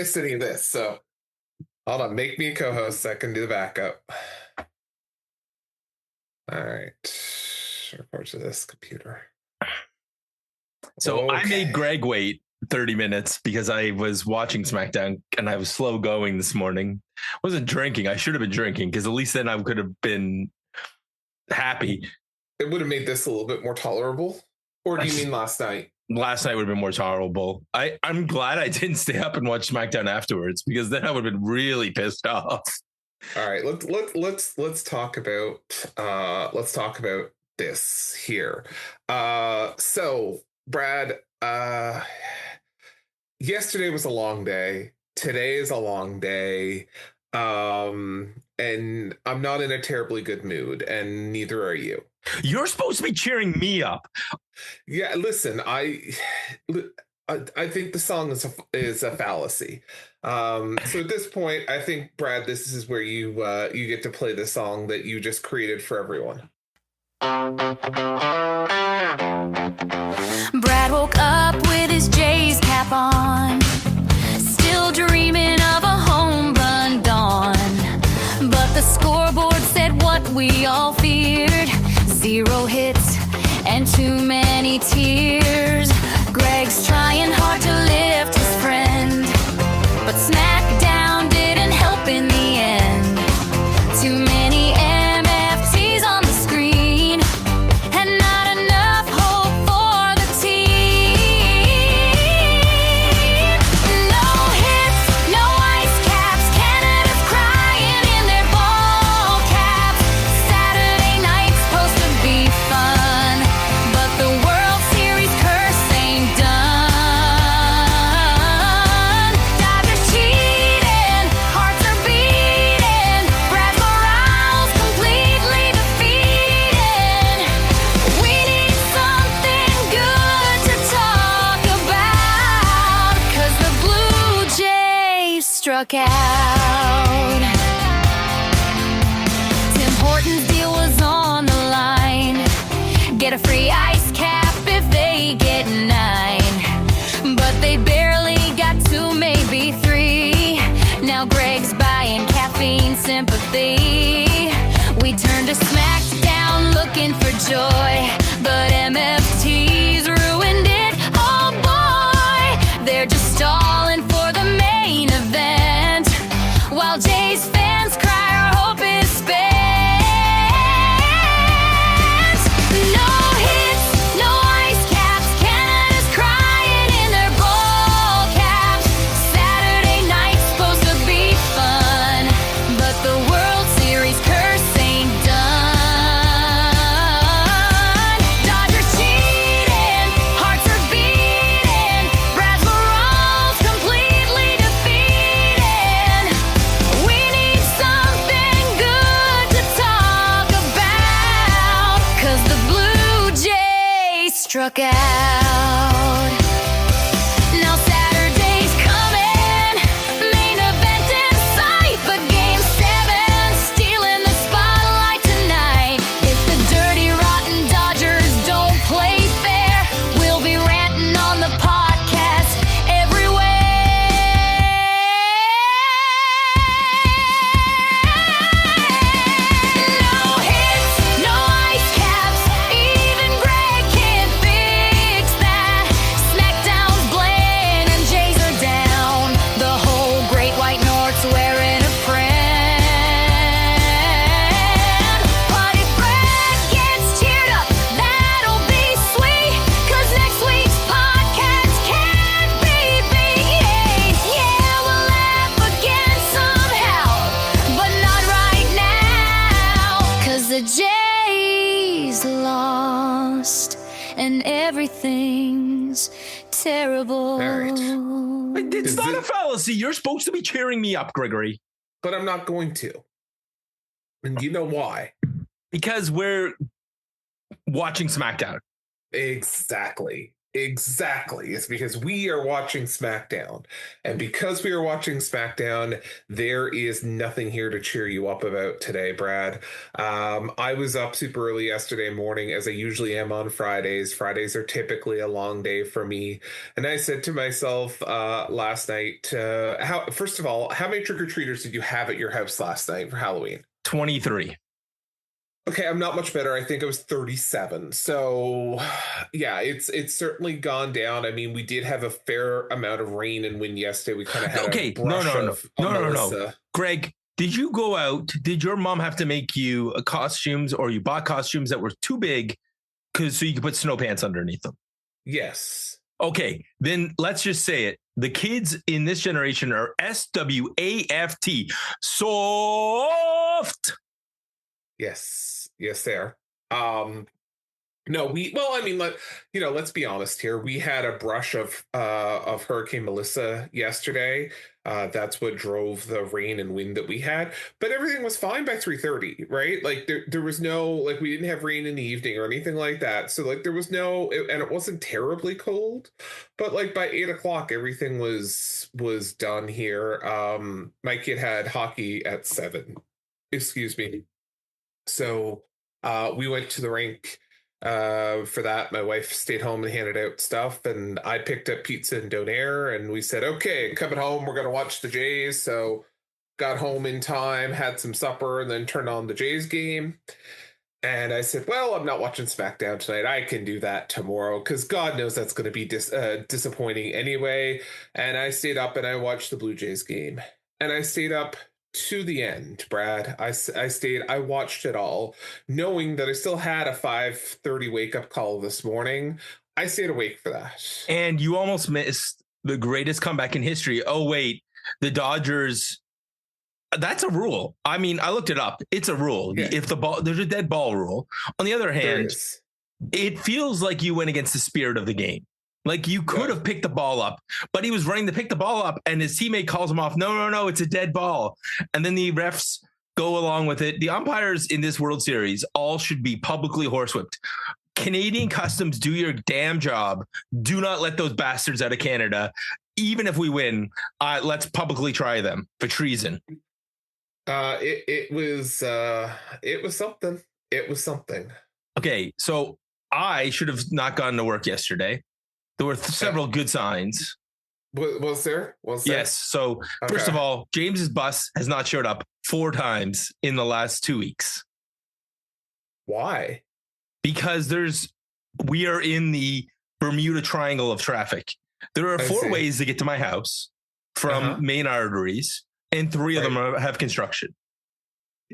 missed any of this. So hold on, make me a co-host so I can do the backup. All right. Report to this computer. So I made Greg wait 30 minutes because I was watching SmackDown and I was slow going this morning. I wasn't drinking. I should have been drinking because at least then I could have been happy. It would have made this a little bit more tolerable. Or do you mean last night? Last night would have been more tolerable. I'm glad I didn't stay up and watch SmackDown afterwards because then I would have been really pissed off. All right, let's talk about this here. So Brad, yesterday was a long day. Today is a long day. And I'm not in a terribly good mood, and neither are you. You're supposed to be cheering me up. Yeah, listen, I think the song is a fallacy. So at this point, I think, Brad, this is where you get to play the song that you just created for everyone. Brad woke up with his J's cap on, still dreaming of a home run dawn. But the scoreboard said what we all feared: 0 hits and too many tears. Greg's trying hard to lift his friend, but SmackDown didn't help in the end. Too many MFTs on the screen and not enough hope for the team. No hits, no ice caps, Canada's crying in their ball caps. Saturday night's supposed to be fun, but the World Series curse ain't done. Dodgers cheating, hearts are beating, Brad's morale's completely defeated. We need something good to talk about, 'cause the Blue Jays struck out. Tim Hortons deal was on the line. Get a free ice cap if they get 9. But they barely got 2, maybe 3. Now Greg's buying caffeine sympathy. We turn to SmackDown looking for joy, but MFT's ruined it. Oh boy, they're just stalling for the main event, while Jay's fans cry our hope is spent. No hits, no ice caps, Canada's crying in their ball caps. Saturday night's supposed to be fun, but the World Series curse ain't done. Dodgers cheating, hearts are beating, Brad's morale's completely defeated. We need something good to talk about, 'cause the Blue Jays struck out. Now Saturday's coming, main event in sight, but Game 7 stealing the spotlight tonight. If the dirty, rotten Dodgers don't play fair, we'll be ranting on the podcast everywhere. No hits, no ice caps, even Greg can't fix that. SmackDown's bland and Jays are down. The whole Great White North's wearing a friend. But if Greg gets cheered up, that'll be sweet, 'cause next week's podcast can't be beat. Yeah, we'll laugh again somehow, but not right now, 'cause the Jays lost and everything's terrible. All right. It's Is not it- a fallacy. You're supposed to be cheering me up, Gregory, But I'm not going to. And you know why? because we're watching SmackDown. Exactly. Exactly. It's because we are watching SmackDown. And because we are watching SmackDown, there is nothing here to cheer you up about today, Brad. I was up super early yesterday morning, as I usually am on Fridays. Fridays are typically a long day for me. And I said to myself last night, first of all, how many trick-or-treaters did you have at your house last night for Halloween? 23. Okay, I'm not much better. I think I was 37. So, yeah, it's certainly gone down. I mean, we did have a fair amount of rain and wind yesterday. We kind of had a brush of Melissa. Greg, did you go out? Did your mom have to make you costumes, or you bought costumes that were too big so you could put snow pants underneath them? Yes. Okay, then let's just say it. The kids in this generation are SWAFT, soft. Yes, they are. No, let's be honest here. We had a brush of Hurricane Melissa yesterday. That's what drove the rain and wind that we had. But everything was fine by 3:30, right? Like there was no, like, we didn't have rain in the evening or anything like that. So like there was no, and it wasn't terribly cold. But like by 8 o'clock, everything was done here. My kid had hockey at 7. Excuse me. So we went to the rink for that. My wife stayed home and handed out stuff, and I picked up pizza and donair, and we said, okay, coming home, we're going to watch the Jays. So got home in time, had some supper, and then turned on the Jays game. And I said, well, I'm not watching SmackDown tonight. I can do that tomorrow, because God knows that's going to be disappointing anyway. And I stayed up and I watched the Blue Jays game. And I stayed up to the end, Brad. I watched it all, knowing that I still had a 5:30 wake-up call this morning. I stayed awake for that. And you almost missed the greatest comeback in history. Oh, wait, the Dodgers... That's a rule. I mean, I looked it up. It's a rule. Yeah. If there's a dead ball rule. On the other hand, it feels like you went against the spirit of the game. Like you could have picked the ball up, but he was running to pick the ball up and his teammate calls him off. No, it's a dead ball. And then the refs go along with it. The umpires in this World Series all should be publicly horsewhipped. Canadian Customs, do your damn job. Do not let those bastards out of Canada. Even if we win, let's publicly try them for treason. It was something. It was something. Okay, so I should have not gone to work yesterday. There were several good signs. Was there? Yes. So first of all, James's bus has not showed up 4 times in the last 2 weeks. Why? Because we are in the Bermuda Triangle of traffic. There are 4 ways to get to my house from main arteries, and 3 of them have construction.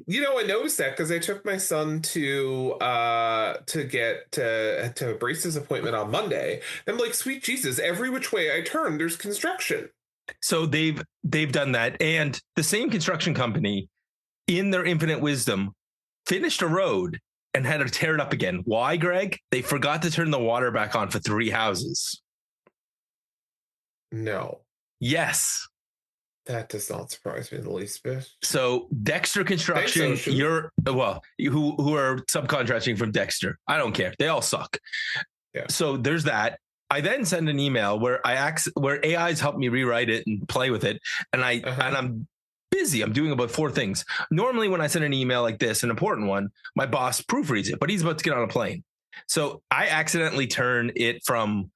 You know, I noticed that because I took my son to get to a braces appointment on Monday. And I'm like, sweet Jesus, every which way I turn, there's construction. So they've done that, and the same construction company, in their infinite wisdom, finished a road and had to tear it up again. Why, Greg? They forgot to turn the water back on for 3 houses. No. Yes. That does not surprise me in the least bit. So Dexter Construction, who are subcontracting from Dexter. I don't care. They all suck. Yeah. So there's that. I then send an email where where AI's helped me rewrite it and play with it. And I'm busy. I'm doing about 4 things. Normally when I send an email like this, an important one, my boss proofreads it, but he's about to get on a plane. So I accidentally turn it from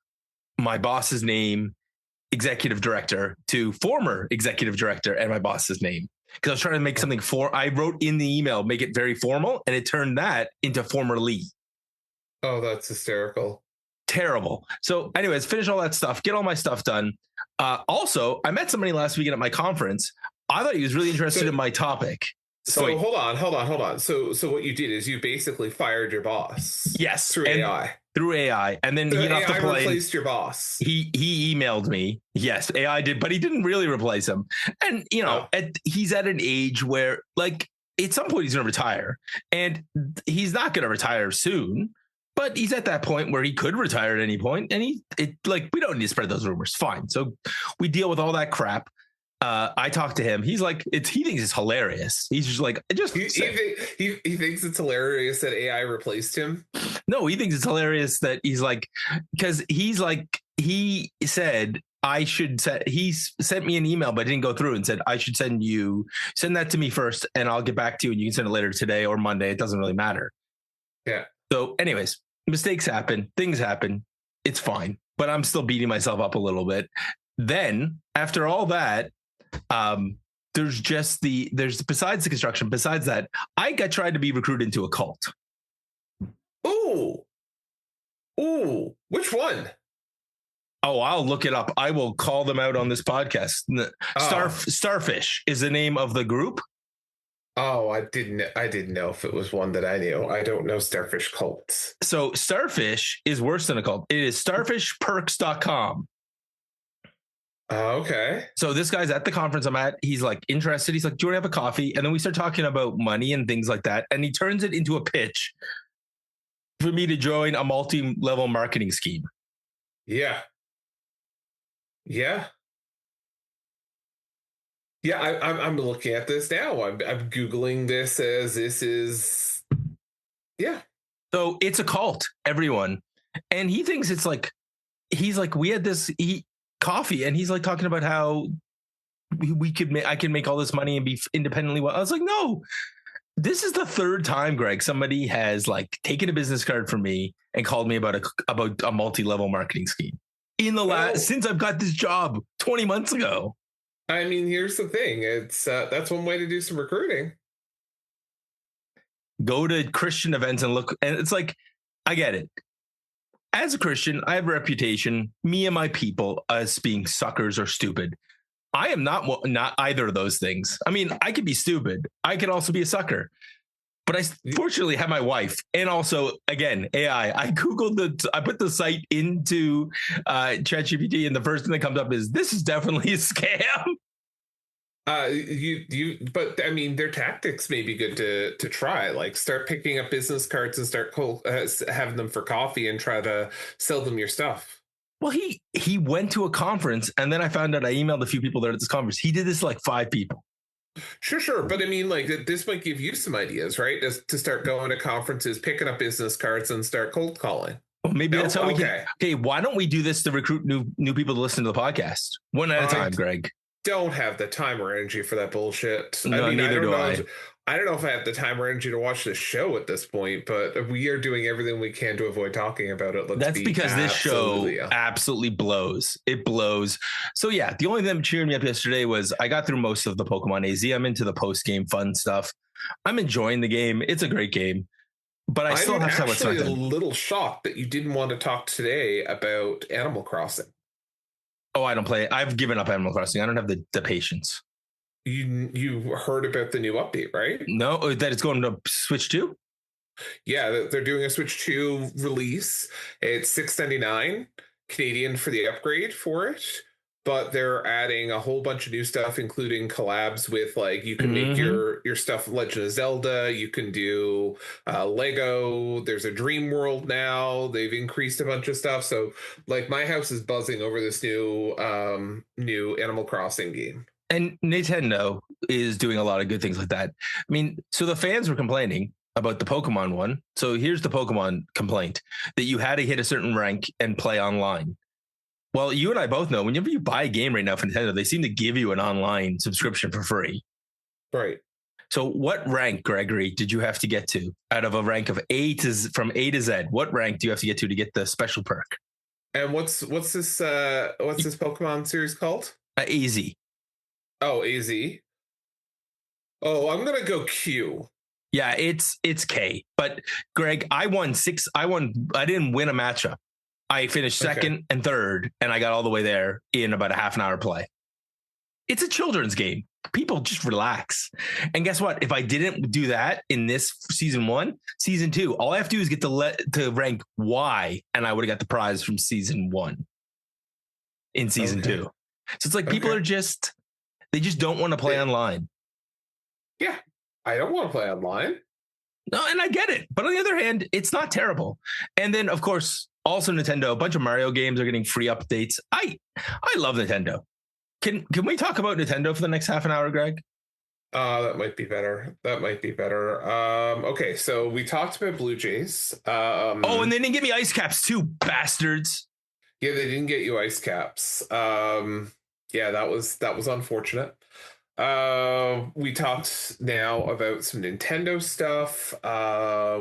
my boss's name, executive director, to former executive director and my boss's name, because I was trying to make something I wrote in the email, make it very formal, and it turned that into formerly. Oh, that's hysterical. Terrible. So anyways, finish all that stuff, get all my stuff done. Also, I met somebody last weekend at my conference. I thought he was really interested in my topic. So hold on. So what you did is you basically fired your boss. Yes. Through AI. Through AI. And then he got off the plane. Replaced your boss. He emailed me. Yes, AI did, but he didn't really replace him. And, he's at an age where, like, at some point he's going to retire. And he's not going to retire soon, but he's at that point where he could retire at any point. And we don't need to spread those rumors. Fine. So we deal with all that crap. I talked to him. He's like, he thinks it's hilarious. He's just like, he thinks it's hilarious that AI replaced him. No, he thinks it's hilarious that he's like, because he's like, he said he sent me an email, but didn't go through, and said I should send that to me first, and I'll get back to you, and you can send it later today or Monday. It doesn't really matter. Yeah. So, anyways, mistakes happen, things happen. It's fine, but I'm still beating myself up a little bit. Then after all that, there's besides the construction, besides that, I got tried to be recruited into a cult. Ooh, which one? Oh, I'll look it up. I will call them out on this podcast. Starfish is the name of the group. Oh, I didn't know if it was one that I knew. I don't know Starfish cults. So Starfish is worse than a cult. It is starfishperks.com. Okay. So this guy's at the conference I'm at. He's like interested. He's like, do you want to have a coffee? And then we start talking about money and things like that. And he turns it into a pitch for me to join a multi-level marketing scheme. Yeah. I'm looking at this now. I'm Googling this as this is. Yeah. So it's a cult, everyone. And he thinks it's like, he's like, we had this coffee, and he's like talking about how I can make all this money and be independently well. I was like, no, this is the third time, Greg, somebody has like taken a business card from me and called me about a multi-level marketing scheme in the since I've got this job 20 months ago. I mean, here's the thing. It's that's one way to do some recruiting. Go to Christian events and look, and it's like, I get it. As a Christian, I have a reputation, me and my people, as being suckers or stupid. I am not either of those things. I mean, I could be stupid. I could also be a sucker. But I fortunately have my wife, and also, again, AI. I Googled I put the site into ChatGPT, and the first thing that comes up is, this is definitely a scam. But I mean, their tactics may be good to try. Like, start picking up business cards and start having them for coffee and try to sell them your stuff. Well, he went to a conference, and then I found out I emailed a few people there at this conference. He did this to like 5 people. Sure. But I mean, like, this might give you some ideas, right? To start going to conferences, picking up business cards, and start cold calling. Well, maybe that's how we can. Okay, why don't we do this to recruit new people to listen to the podcast? One at a time, Greg. Don't have the time or energy for that bullshit. No, neither do I. I don't know if I have the time or energy to watch this show at this point, but we are doing everything we can to avoid talking about it. That's because this show absolutely blows. It blows. So yeah, the only thing that cheered me up yesterday was I got through most of the Pokemon AZ. I'm into the post-game fun stuff. I'm enjoying the game. It's a great game, but I still have somewhat something. I'm actually a little shocked that you didn't want to talk today about Animal Crossing. Oh, I don't play it. I've given up Animal Crossing. I don't have the patience. You heard about the new update, right? No, that it's going to Switch 2? Yeah, they're doing a Switch 2 release. It's $6.99 Canadian for the upgrade for it, but they're adding a whole bunch of new stuff, including collabs with, like, you can make your stuff Legend of Zelda. You can do Lego. There's a Dream World now. They've increased a bunch of stuff. So, like, my house is buzzing over this new Animal Crossing game. And Nintendo is doing a lot of good things like that. I mean, so the fans were complaining about the Pokemon one. So here's the Pokemon complaint, that you had to hit a certain rank and play online. Well, you and I both know, whenever you buy a game right now for Nintendo, they seem to give you an online subscription for free. Right. So what rank, Gregory, did you have to get to out of a rank of from A to Z? What rank do you have to get the special perk? And what's this Pokemon series called? AZ. Oh, AZ. Oh, I'm gonna go Q. Yeah, it's K. But Greg, I didn't win a matchup. I finished second and third, and I got all the way there in about a half an hour play. It's a children's game. People just relax. And guess what? If I didn't do that in this season 1, season 2, all I have to do is get to rank Y, and I would have got the prize from season 1 in season 2. So it's like people are they just don't want to play online. Yeah, I don't want to play online. No, and I get it. But on the other hand, it's not terrible. And then, of course, also Nintendo, a bunch of Mario games are getting free updates. I love Nintendo. Can we talk about Nintendo for the next half an hour, Greg? That might be better. Okay, so we talked about Blue Jays. And they didn't get me ice caps too, bastards. Yeah, they didn't get you ice caps. Yeah, that was unfortunate. We talked now about some Nintendo stuff.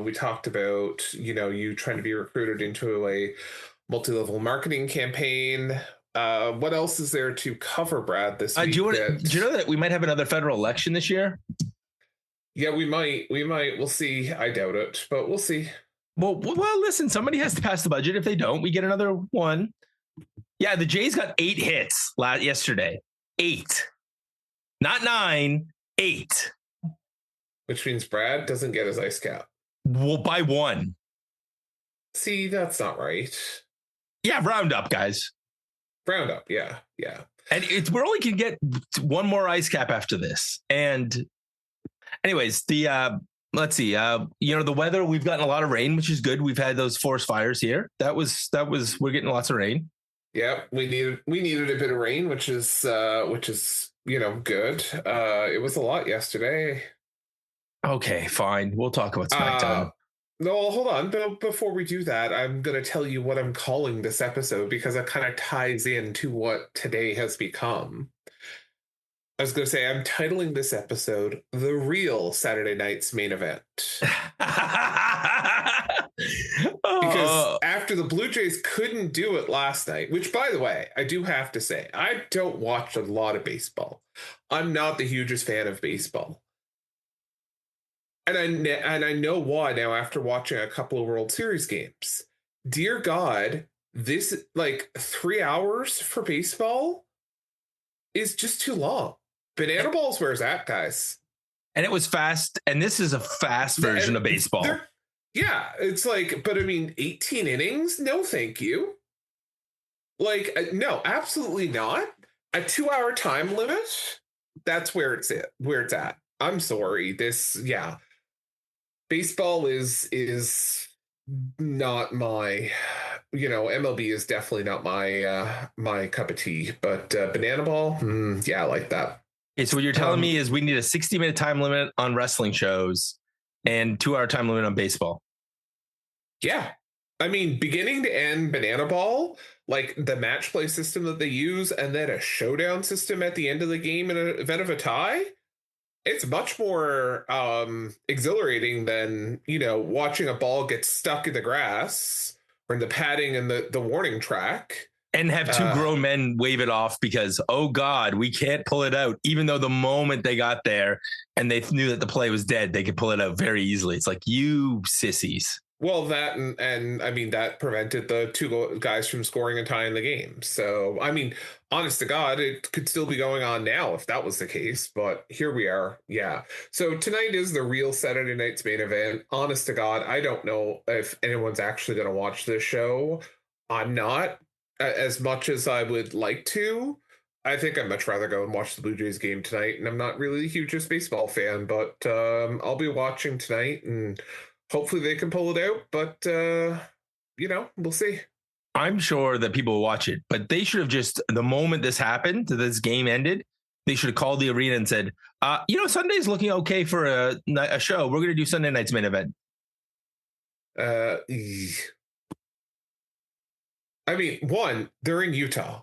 We talked about, you trying to be recruited into a multi-level marketing campaign. What else is there to cover, Brad, this week? Do you know that we might have another federal election this year? Yeah, we might. We'll see. I doubt it, but we'll see. Well, listen, somebody has to pass the budget. If they don't, we get another one. Yeah, the Jays got 8 hits yesterday. 8. Not 9, 8. Which means Brad doesn't get his ice cap. Well, by 1. See, that's not right. Yeah, round up, guys. Round up, yeah. And we're only can get 1 more ice cap after this. And anyways, let's see. The weather, we've gotten a lot of rain, which is good. We've had those forest fires here. That was we're getting lots of rain. Yeah, we needed a bit of rain, which is good. It was a lot yesterday. Okay, fine. We'll talk about SmackDown. No, hold on. Before we do that, I'm going to tell you what I'm calling this episode because it kind of ties into what today has become. I was going to say, I'm titling this episode The Real Saturday Night's Main Event. Because after the Blue Jays couldn't do it last night, which, by the way, I do have to say, I don't watch a lot of baseball. I'm not the hugest fan of baseball. And I know why now after watching a couple of World Series games. Dear God, this 3 hours for baseball is just too long. Banana Ball's where's that, guys? And it was fast, and this is a fast version of baseball. Yeah, it's but I mean, 18 innings? No, thank you. No, absolutely not. A 2-hour time limit? That's where it's at. I'm sorry. Baseball is not my, MLB is definitely not my cup of tea, but Banana Ball, yeah, I like that. Okay, so what you're telling me is we need a 60-minute time limit on wrestling shows and 2-hour time limit on baseball. Yeah. I mean, beginning to end Banana Ball, the match play system that they use, and then a showdown system at the end of the game in an event of a tie. It's much more exhilarating than, watching a ball get stuck in the grass or in the padding and the warning track. And have 2 grown men wave it off because, oh, God, we can't pull it out. Even though the moment they got there and they knew that the play was dead, they could pull it out very easily. It's like, you sissies. Well, that and I mean, that prevented the 2 guys from scoring and tying the game. So, I mean, honest to God, it could still be going on now if that was the case. But here we are. Yeah. So tonight is the real Saturday Night's Main Event. Honest to God, I don't know if anyone's actually going to watch this show. I'm not, as much as I would like to. I think I'd much rather go and watch the Blue Jays game tonight. And I'm not really the hugest baseball fan, but I'll be watching tonight and hopefully they can pull it out, but, we'll see. I'm sure that people will watch it, but they should have the moment this happened, this game ended, they should have called the arena and said, Sunday's looking okay for a show. We're going to do Sunday night's main event. I mean, one, they're in Utah.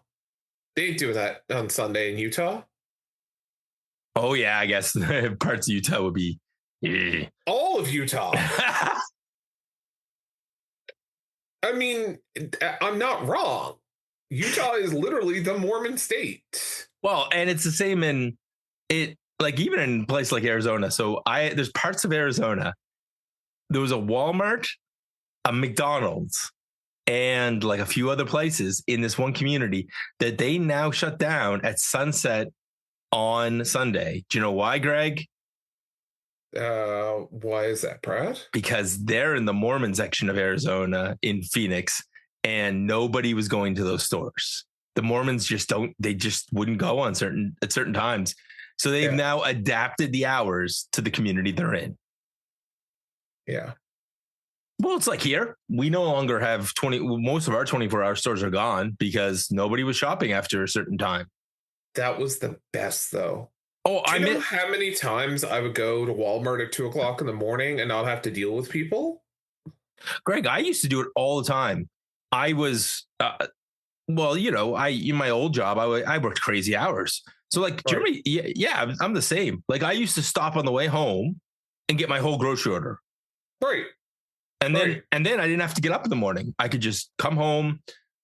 They ain't doing that on Sunday in Utah. Oh, yeah, I guess parts of Utah would be. All of Utah. I mean, I'm not wrong. Utah is literally the Mormon state. Well, and it's the same in it, even in a place like Arizona. So there's parts of Arizona. There was a Walmart, a McDonald's, and a few other places in this one community that they now shut down at sunset on Sunday. Do you know why, Greg? Why is that, Brad? Because they're in the Mormon section of Arizona in Phoenix, and nobody was going to those stores. The Mormons just wouldn't go at certain times. So they've now adapted the hours to the community they're in. Yeah. Well, it's like here, we no longer have most of our 24-hour stores are gone because nobody was shopping after a certain time. That was the best, though. Oh, Do you know how many times I would go to Walmart at 2 o'clock in the morning and not have to deal with people? Greg, I used to do it all the time. I was, well, you know, in my old job, I worked crazy hours. So like, Right. Jeremy, yeah, I'm the same. Like I used to stop on the way home and get my whole grocery order. Right. And then, Right. and then I didn't have to get up in the morning. I could just come home,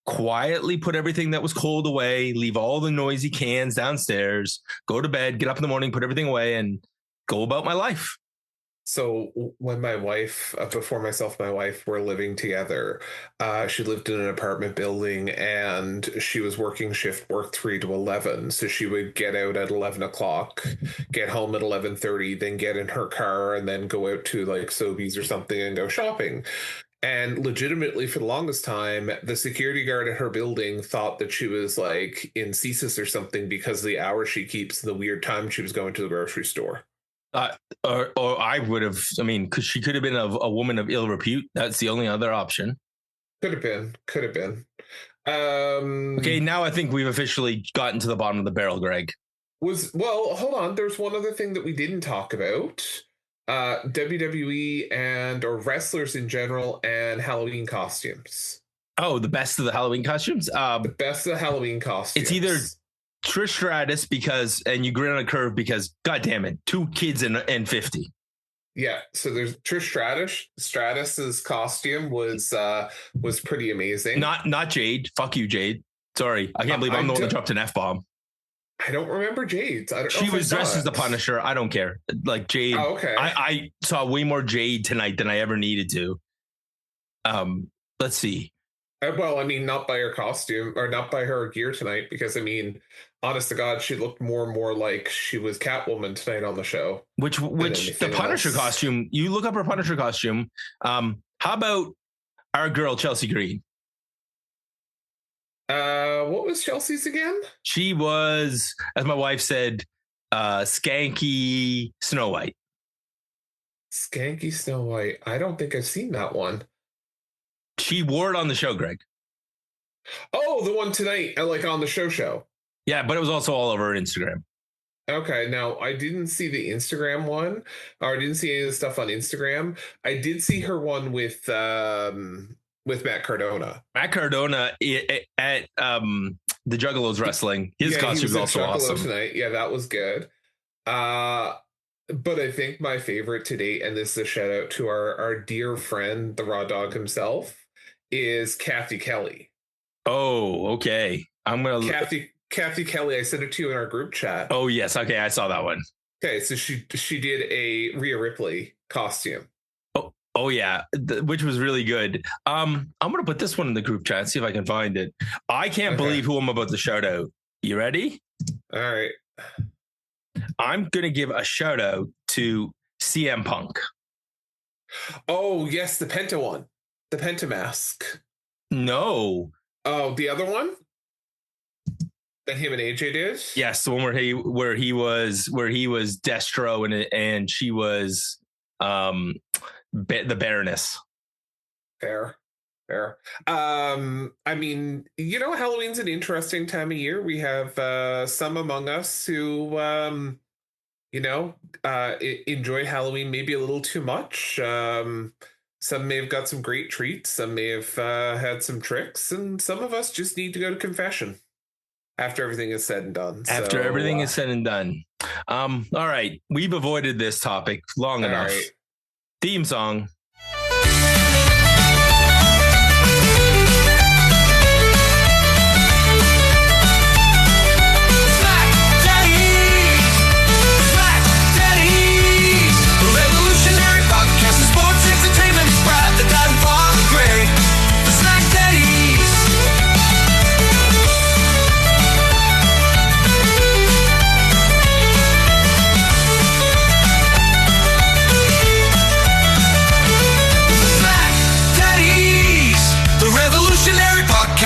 quietly put everything that was cold away, leave all the noisy cans downstairs, go to bed, get up in the morning, put everything away, and go about my life. So when my wife, before myself and my wife were living together, she lived in an apartment building and she was working shift work 3 to 11. So she would get out at 11 o'clock, get home at 11:30, then get in her car and then go out to like Sobeys or something and go shopping. And legitimately, for the longest time, the security guard at her building thought that she was like in CSIS or something because of the hours she keeps and the weird time she was going to the grocery store. Or I would have, I mean, because she could have been a woman of ill repute. That's the only other option. Could have been. Okay, now I think we've officially gotten to the bottom of the barrel, Greg. Well, hold on. There's one other thing that we didn't talk about. WWE or wrestlers in general and Halloween costumes. Oh, the best of the Halloween costumes? The best of the Halloween costumes. It's either Trish Stratus and you grin on a curve because, God damn it, 2 kids and 50. Yeah, so there's Trish Stratus's costume was pretty amazing. Not Jade. Fuck you, Jade. Sorry, I can't believe I'm the one that dropped an F-bomb. I don't remember Jade's. She was dressed as the Punisher. I don't care. Like Jade. Oh, okay. I saw way more Jade tonight than I ever needed to. Let's see. Well, I mean, not by her costume or not by her gear tonight, because I mean, honest to God, she looked more and more like she was Catwoman tonight on the show. Which the Punisher costume? You look up her Punisher costume. How about our girl Chelsea Green? What was Chelsea's again? She was, as my wife said, skanky Snow White. Skanky Snow White. I don't think I've seen that one. She wore it on the show, Greg. Oh, the one tonight, like on the show. Yeah, but it was also all over Instagram. Okay, now I didn't see the Instagram one, or I didn't see any of the stuff on Instagram. I did see her one with Matt Cardona. Matt Cardona at the Juggalos wrestling. His costume was also awesome tonight. Yeah, that was good. But I think my favorite to date, and this is a shout out to our dear friend, the Raw Dog himself, is Kathy Kelly. Oh, okay. I'm gonna Kathy Kelly. I sent it to you in our group chat. Oh yes, okay, I saw that one. Okay, so she did a Rhea Ripley costume. Oh yeah, which was really good. I'm gonna put this one in the group chat, see if I can find it. I can't believe who I'm about to shout out. You ready? All right. I'm gonna give a shout out to CM Punk. Oh yes, the Penta one, the Penta mask. No. Oh, the other one that him and AJ did. Yes, the one where he was Destro and she was the Baroness. Fair. I mean, you know, Halloween's an interesting time of year. We have some among us who enjoy Halloween maybe a little too much. Some may have got some great treats, some may have had some tricks, and some of us just need to go to confession after everything is said and done. After everything is said and done. All right, we've avoided this topic long enough. Right. Theme song.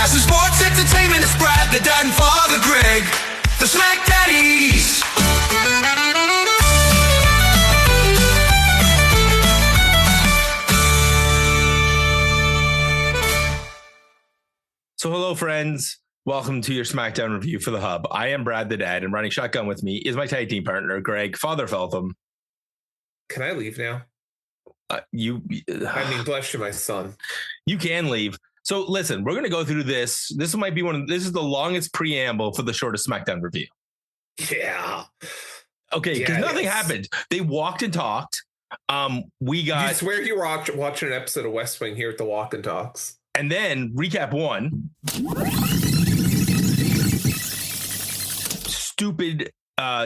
Sports entertainment is Brad, the dad and father Greg, the SmackDaddies. So hello friends, Welcome to your SmackDown review for the Hub. I am Brad the Dad, and running shotgun with me is my tag team partner, Greg Father Feltham. Can I leave now? I mean, bless you, my son. You can leave. So listen, we're going to go through this. This might be this is the longest preamble for the shortest SmackDown review. Yeah. Okay, because nothing happened. They walked and talked. You swear you were watching an episode of West Wing here at the Walk and Talks. And then recap 1. Stupid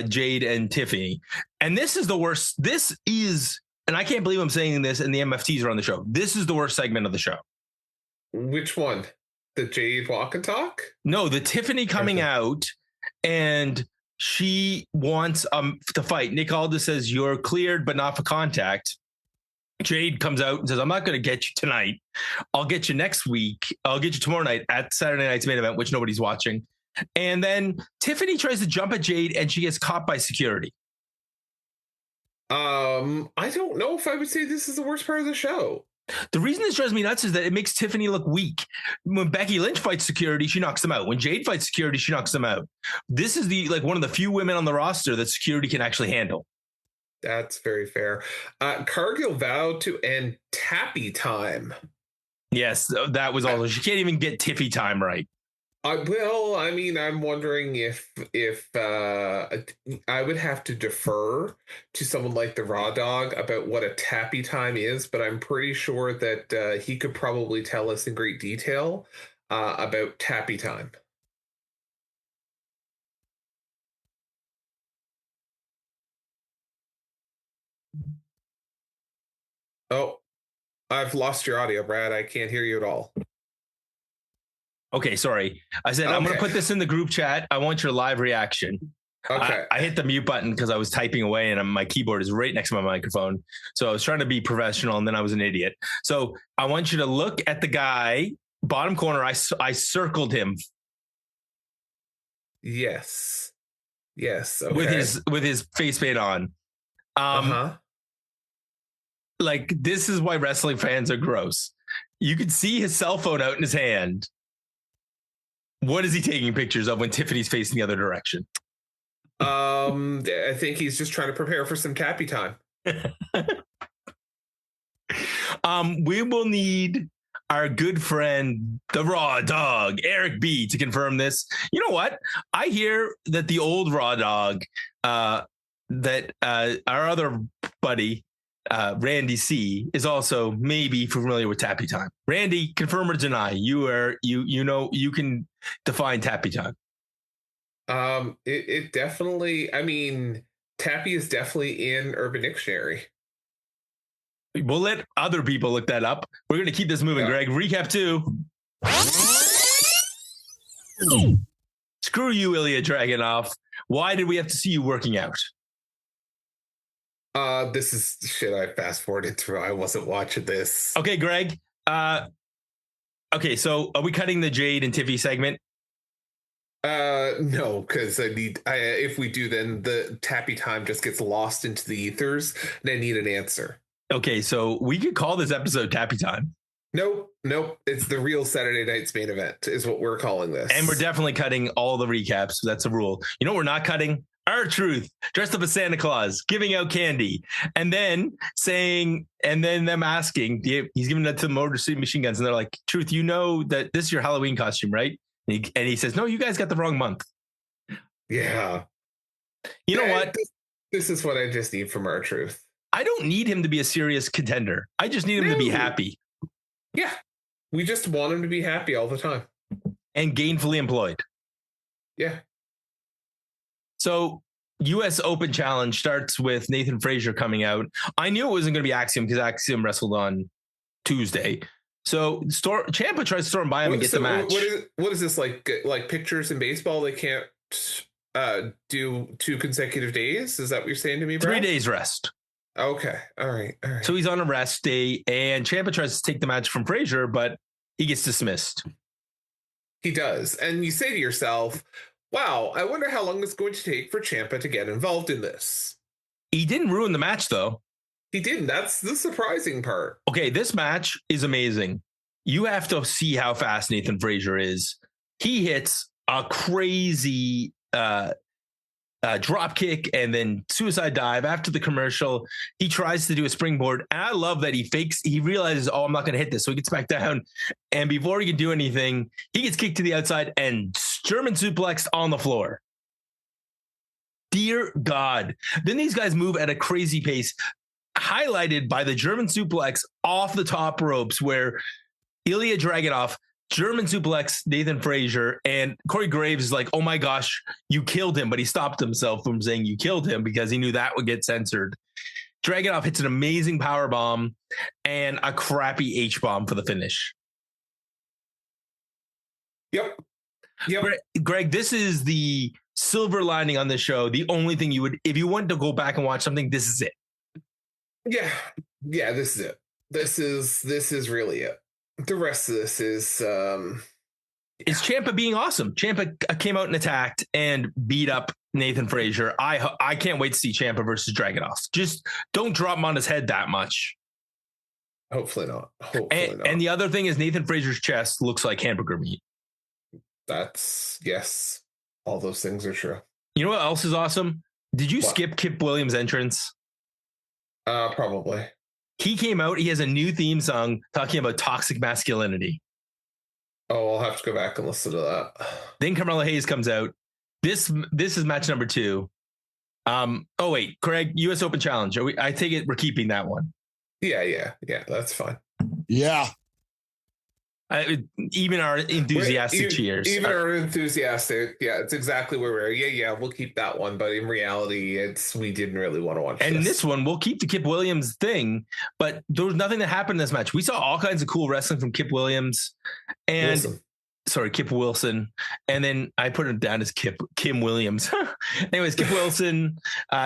Jade and Tiffany. And this is the worst. This is, and I can't believe I'm saying this, and the MFTs are on the show. This is the worst segment of the show. Which one? The Jade Walk and Talk? No, the Tiffany coming out, and she wants to fight. Nick Aldis says, you're cleared, but not for contact. Jade comes out and says, I'm not going to get you tonight. I'll get you next week. I'll get you tomorrow night at Saturday night's main event, which nobody's watching. And then Tiffany tries to jump at Jade and she gets caught by security. I don't know if I would say this is the worst part of the show. The reason this drives me nuts is that it makes Tiffany look weak. When Becky Lynch fights security, she knocks them out. When Jade fights security, she knocks them out. This is one of the few women on the roster that security can actually handle. That's very fair. Cargill vowed to end Tappy time. Yes, that was also. She can't even get Tiffy time right. I'm wondering if I would have to defer to someone like the Raw Dog about what a Tappy time is, but I'm pretty sure that he could probably tell us in great detail about Tappy time. Oh, I've lost your audio, Brad. I can't hear you at all. Okay, sorry. I said, I'm going to put this in the group chat. I want your live reaction. Okay. I hit the mute button because I was typing away and my keyboard is right next to my microphone. So I was trying to be professional and then I was an idiot. So I want you to look at the guy, bottom corner. I circled him. Yes. Okay. With his face paint on. Like, this is why wrestling fans are gross. You could see his cell phone out in his hand. What is he taking pictures of when Tiffany's facing the other direction? I think he's just trying to prepare for some Tappy time. We will need our good friend, the Raw Dog, Eric B, to confirm this. You know what? I hear that the old Raw Dog, our other buddy, Randy C, is also maybe familiar with Tappy time. Randy, confirm or deny? You can define Tappy time. It definitely, Tappy is definitely in Urban Dictionary. We'll let other people look that up. We're going to keep this moving, Greg. Recap 2. Screw you, Ilya Dragunov. Why did we have to see you working out? This is shit I fast forwarded through. I wasn't watching this. Okay, Greg. Okay, so are we cutting the Jade and Tiffy segment? No, because if we do, then the Tappy time just gets lost into the ethers, and I need an answer. Okay, so we could call this episode Tappy time. Nope. It's the real Saturday night's main event is what we're calling this. And we're definitely cutting all the recaps. That's a rule. You know what we're not cutting? R-Truth, dressed up as Santa Claus, giving out candy, and then them asking, he's giving that to the Motor City Machine Guns, and they're like, Truth, you know that this is your Halloween costume, right? And he says, no, you guys got the wrong month. Yeah. You know what? This is what I just need from R-Truth. I don't need him to be a serious contender. I just need him to be happy. Yeah. We just want him to be happy all the time. And gainfully employed. Yeah. So U.S. Open Challenge starts with Nathan Frazier coming out. I knew it wasn't going to be Axiom because Axiom wrestled on Tuesday. So Ciampa tries to storm by him and get the match. What is this, like pictures in baseball? They can't do 2 consecutive days? Is that what you're saying to me, Brad? 3 days rest. Okay. All right. So he's on a rest day, and Ciampa tries to take the match from Frazier, but he gets dismissed. He does. And you say to yourself, wow, I wonder how long it's going to take for Ciampa to get involved in this. He didn't ruin the match, though. He didn't. That's the surprising part. Okay, this match is amazing. You have to see how fast Nathan Frazier is. he hits a crazy drop kick and then suicide dive after the commercial. He tries to do a springboard, and I love that he realizes, oh, I'm not going to hit this, so he gets back down, and before he can do anything, he gets kicked to the outside and German suplexed on the floor. Dear God. Then these guys move at a crazy pace, highlighted by the German suplex off the top ropes where Ilya Dragunov German suplex Nathan Frazier, and Corey Graves is like, oh my gosh, you killed him, but he stopped himself from saying you killed him because he knew that would get censored. Dragunov hits an amazing power bomb and a crappy H-bomb for the finish. Yep. Greg, this is the silver lining on this show. The only thing you would, if you want to go back and watch something, this is it. Yeah, this is it. This is really it. The rest of this is it's Ciampa being awesome. Ciampa came out and attacked and beat up Nathan Frazier. I can't wait to see Ciampa versus Dragunov. Just don't drop him on his head that much. Hopefully not. And the other thing is Nathan Frazier's chest looks like hamburger meat. Yes. All those things are true. You know what else is awesome? Did you skip Kip Williams' entrance? Probably. He came out. He has a new theme song talking about toxic masculinity. Oh, I'll have to go back and listen to that. Then Carmelo Hayes comes out. This is match number 2. Oh wait, Craig, U.S. Open Challenge. I take it we're keeping that one. Yeah. That's fine. Yeah. Even our enthusiastic cheers. Even our enthusiastic, it's exactly where we're. Yeah, we'll keep that one. But in reality, we didn't really want to watch. And this one, we'll keep the Kip Williams thing, but there was nothing that happened in this match. We saw all kinds of cool wrestling from Kip Williams and Kip Wilson, and then I put him down as Kim Williams. Anyways, Kip Wilson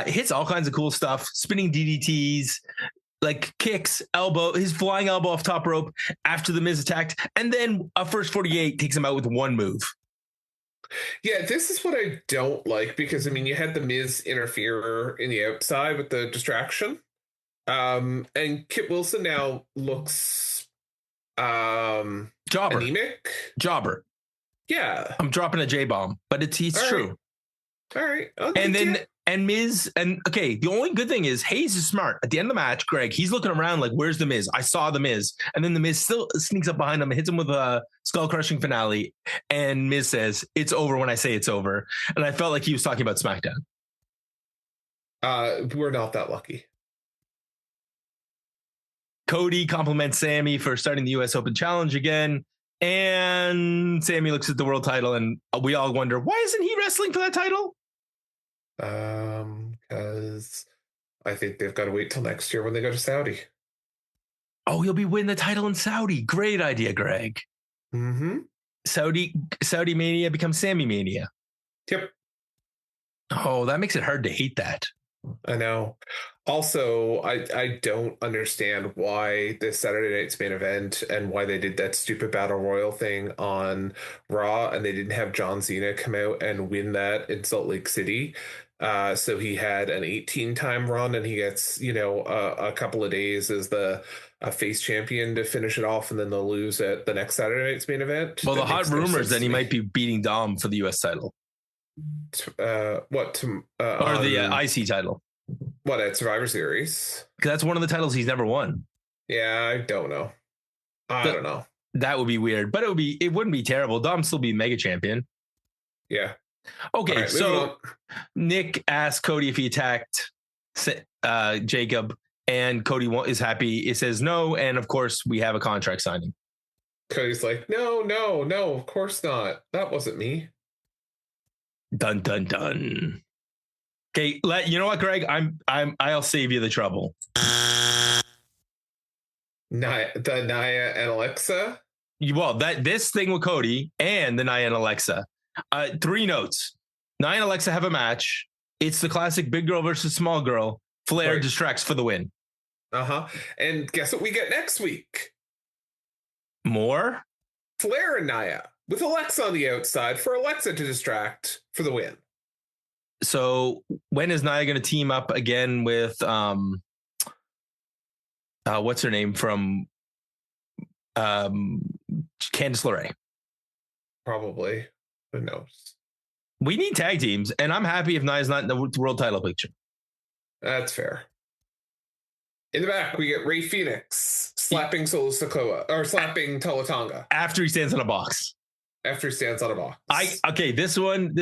hits all kinds of cool stuff, spinning DDTs. Like kicks, his flying elbow off top rope after the Miz attacked, and then a first 48 takes him out with one move. Yeah, this is what I don't like because you had the Miz interfere in the outside with the distraction, and Kip Wilson now looks anemic. Jobber. Yeah, I'm dropping a J bomb, but he's true. All right, And Miz, and okay, the only good thing is Hayes is smart. At the end of the match, Greg, he's looking around like, where's the Miz? I saw the Miz. And then the Miz still sneaks up behind him and hits him with a skull-crushing finale. And Miz says, it's over when I say it's over. And I felt like he was talking about SmackDown. We're not that lucky. Cody compliments Sammy for starting the U.S. Open Challenge again. And Sammy looks at the world title, and we all wonder, why isn't he wrestling for that title? Because I think they've got to wait till next year when they go to Saudi. Oh, he'll be winning the title in Saudi. Great idea, Greg. Mm-hmm. Saudi Mania becomes Sammy Mania. Yep. Oh, that makes it hard to hate that. I know. Also, I don't understand why this Saturday night's main event and why they did that stupid Battle Royal thing on Raw and they didn't have John Cena come out and win that in Salt Lake City. So he had an 18-time run and he gets, a couple of days as the face champion to finish it off, and then they'll lose at the next Saturday night's main event. Well, the hot rumors that he might be beating Dom for the U.S. title. Or the IC title. What, at Survivor Series? Because that's one of the titles he's never won. Yeah, I don't know. I don't know. That would be weird, but it wouldn't be terrible. Dom'd still be mega champion. Yeah. Okay, right, so Nick asked Cody if he attacked Jacob, and Cody is happy. It says no, and of course we have a contract signing. Cody's like, no, of course not. That wasn't me. Dun dun dun. Okay, you know what, Greg? I'll save you the trouble. The Nia and Alexa. Well, this thing with Cody and the Nia and Alexa. 3 notes. Nia and Alexa have a match. It's the classic big girl versus small girl. Flair distracts for the win. And guess what we get next week? More? Flair and Nia with Alexa on the outside for Alexa to distract for the win. So when is Nia going to team up again with what's her name from Candice LeRae? Probably. Who knows? We need tag teams, and I'm happy if Nia's not in the world title picture. That's fair. In the back, we get Rey Fenix slapping Solo Sikoa, or slapping Tonga after he stands on a box. After he stands on a box. This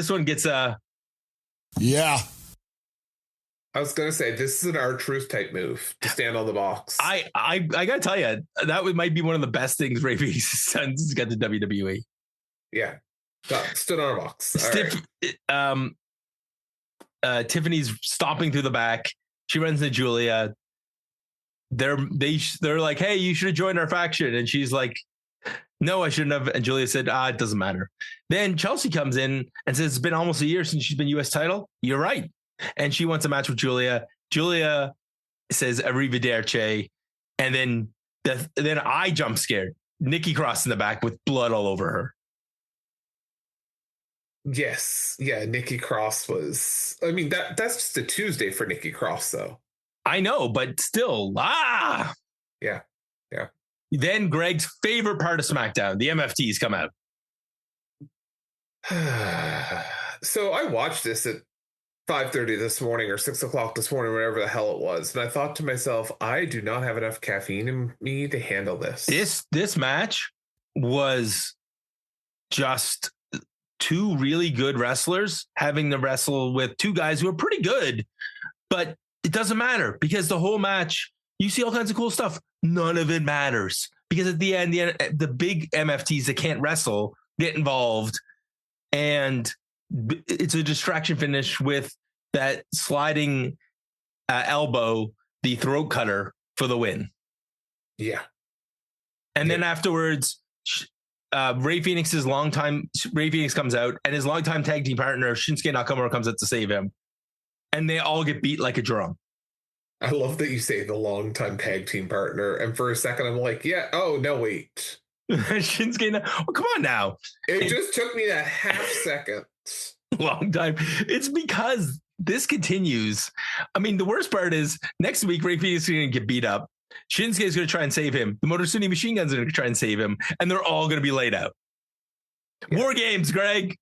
one gets a yeah. I was gonna say this is an R-Truth type move to stand on the box. I gotta tell you, that might be one of the best things Rey Fenix has done since he got to WWE. Yeah, stood on a box. Tiffany's stomping through the back. She runs into Julia. They're like, hey, you should have joined our faction, and she's like, no, I shouldn't have. And Julia said, it doesn't matter. Then Chelsea comes in and says, it's been almost a year since she's been U.S. title. You're right. And she wants a match with Julia. Julia says, arrivederci. And then I jump scared. Nikki Cross in the back with blood all over her. Yes. Yeah, Nikki Cross was... I mean, that's just a Tuesday for Nikki Cross, though. I know, but still, Yeah. Then Greg's favorite part of SmackDown, the MFTs come out. So I watched this at 5:30 this morning or 6 o'clock this morning, whatever the hell it was. And I thought to myself, I do not have enough caffeine in me to handle this. This match was just two really good wrestlers having to wrestle with two guys who are pretty good, but it doesn't matter because the whole match, you see all kinds of cool stuff. None of it matters because at the end, the big MFTs that can't wrestle get involved, and it's a distraction finish with that sliding elbow, the throat cutter for the win. Yeah. And then afterwards, Rey Fenix comes out, and his longtime tag team partner Shinsuke Nakamura comes out to save him, and they all get beat like a drum. I love that you say the longtime tag team partner, and for a second I'm like, yeah, oh no, wait. Shinsuke, come on now. It just took me that half second. Long time. It's because this continues. I mean, the worst part is next week Rey Fenix is going to get beat up. Shinsuke is going to try and save him. The Motor City Machine Guns are going to try and save him, and they're all going to be laid out. Yeah. War Games, Greg.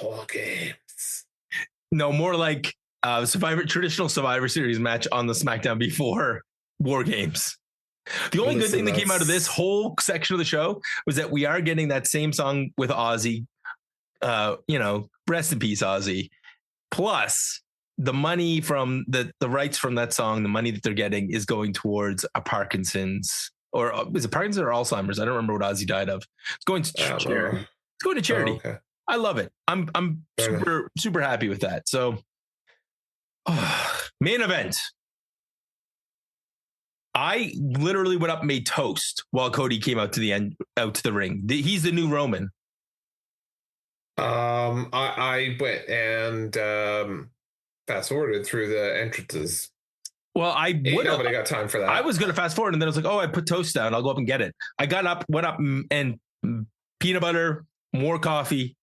War Games. No, more like traditional Survivor Series match on the SmackDown before War Games. The only good thing that came out of this whole section of the show was that we are getting that same song with Ozzy. Rest in peace, Ozzy. Plus, the money from the rights from that song, the money that they're getting is going towards a Parkinson's, or is it Parkinson's or Alzheimer's? I don't remember what Ozzy died of. It's going to charity. It's going to charity. Oh, okay. I love it. I'm super happy with that. So, main event. I literally went up and made toast while Cody came out to the ring. He's the new Roman. I went and fast forwarded through the entrances. Well, nobody got time for that. I was going to fast forward, and then I was like, oh, I put toast down. I'll go up and get it. I went up and peanut butter, more coffee.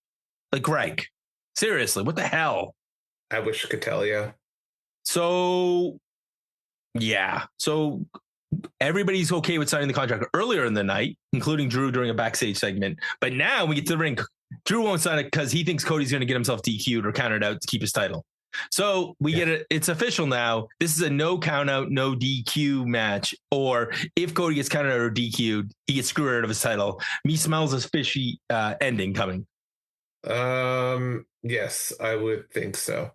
Like, Greg, seriously, what the hell? I wish I could tell you. So, yeah. So everybody's okay with signing the contract earlier in the night, including Drew during a backstage segment. But now we get to the ring. Drew won't sign it because he thinks Cody's going to get himself DQ'd or counted out to keep his title. So we get it. It's official now. This is a no count out, no DQ match. Or if Cody gets counted out or DQ'd, he gets screwed out of his title. Me smells a fishy ending coming. Yes, I would think so.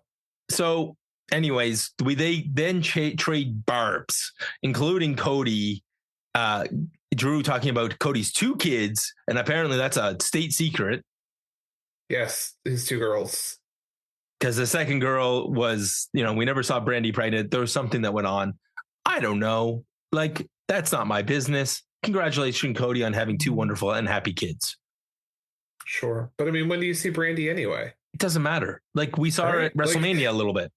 So anyways, they then trade barbs, including Cody, Drew talking about Cody's two kids. And apparently that's a state secret. Yes, his two girls. Because the second girl was, we never saw Brandy pregnant. There was something that went on. I don't know. Like, that's not my business. Congratulations, Cody, on having two wonderful and happy kids. Sure. But I mean, when do you see Brandy anyway? It doesn't matter. Like, we saw her at WrestleMania a little bit.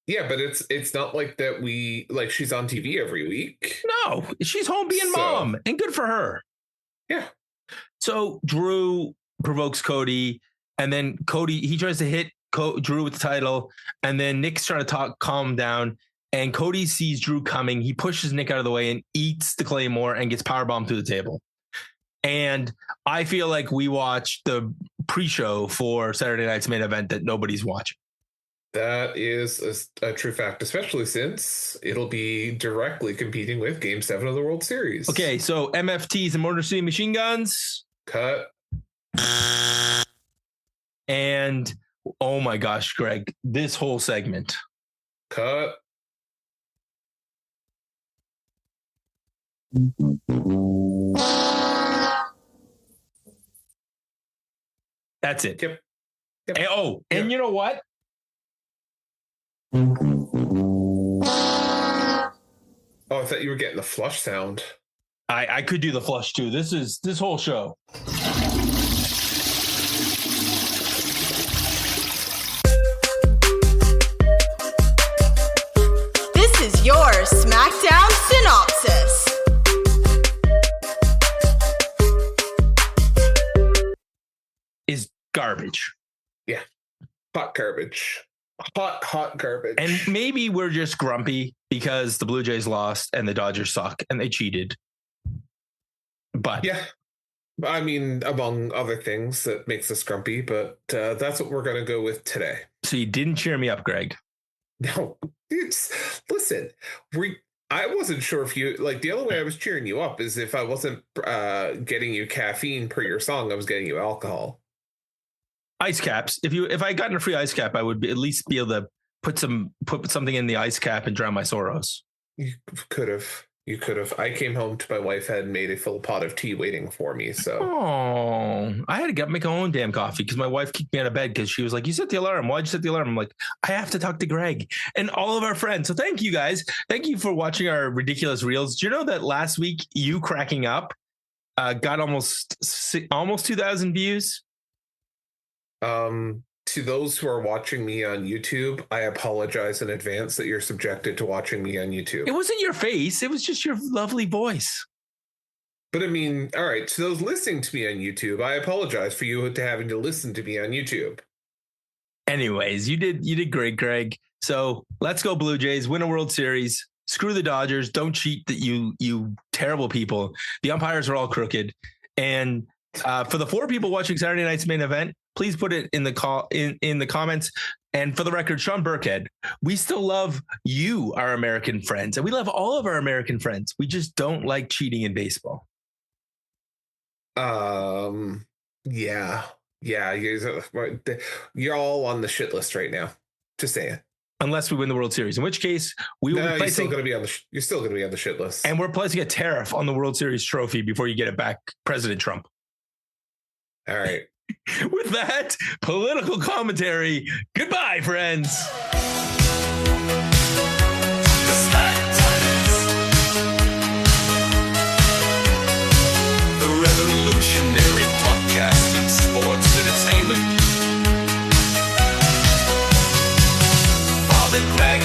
Yeah, but it's not like that she's on TV every week. No, she's home being mom, and good for her. Yeah. So Drew provokes Cody, and then Cody, he tries to hit Drew with the title, and then Nick's trying to calm him down, and Cody sees Drew coming. He pushes Nick out of the way and eats the Claymore and gets powerbombed through the table. And I feel like we watched the pre-show for Saturday night's main event that nobody's watching. That is a true fact, especially since it'll be directly competing with Game 7 of the World Series. Okay, so MFTs and Motor City Machine Guns. Cut. And, oh my gosh, Greg, this whole segment. Cut. That's it. Yep. And, and you know what? Oh, I thought you were getting the flush sound. I could do the flush too. This whole show. This is your SmackDown synopsis. Is garbage. Yeah. Hot garbage. Hot garbage. And maybe we're just grumpy because the Blue Jays lost and the Dodgers suck and they cheated. But yeah, I mean, among other things that makes us grumpy, but that's what we're going to go with today. So you didn't cheer me up, Greg. No, listen, I wasn't sure if you like the only way I was cheering you up is if I wasn't getting you caffeine per your song, I was getting you alcohol. Ice caps. If I gotten a free ice cap, I would at least be able to put something in the ice cap and drown my sorrows. You could have. I came home to my wife had made a full pot of tea waiting for me. So I had to make my own damn coffee because my wife kicked me out of bed because she was like, "You set the alarm. Why'd you set the alarm?" I'm like, "I have to talk to Greg and all of our friends." So thank you guys. Thank you for watching our ridiculous reels. Do you know that last week you cracking up got almost 2,000 views? To those who are watching me on YouTube, I apologize in advance that you're subjected to watching me on YouTube. It wasn't your face. It was just your lovely voice. But I mean, all right, to those listening to me on YouTube, I apologize for you having to listen to me on YouTube. Anyways, you did great, Greg. So let's go Blue Jays, win a World Series. Screw the Dodgers. Don't cheat, that you terrible people. The umpires are all crooked. And for the 4 people watching Saturday night's main event, please put it in the comments. And for the record, Sean Burkhead, we still love you, our American friends, and we love all of our American friends. We just don't like cheating in baseball. Yeah. You're all on the shit list right now. Just saying. Unless we win the World Series, in which case we will be placing, you're still going to be on the shit list. And we're placing a tariff on the World Series trophy before you get it back, President Trump. All right. With that political commentary, goodbye, friends. The revolutionary podcast in sports entertainment. Bob and Greg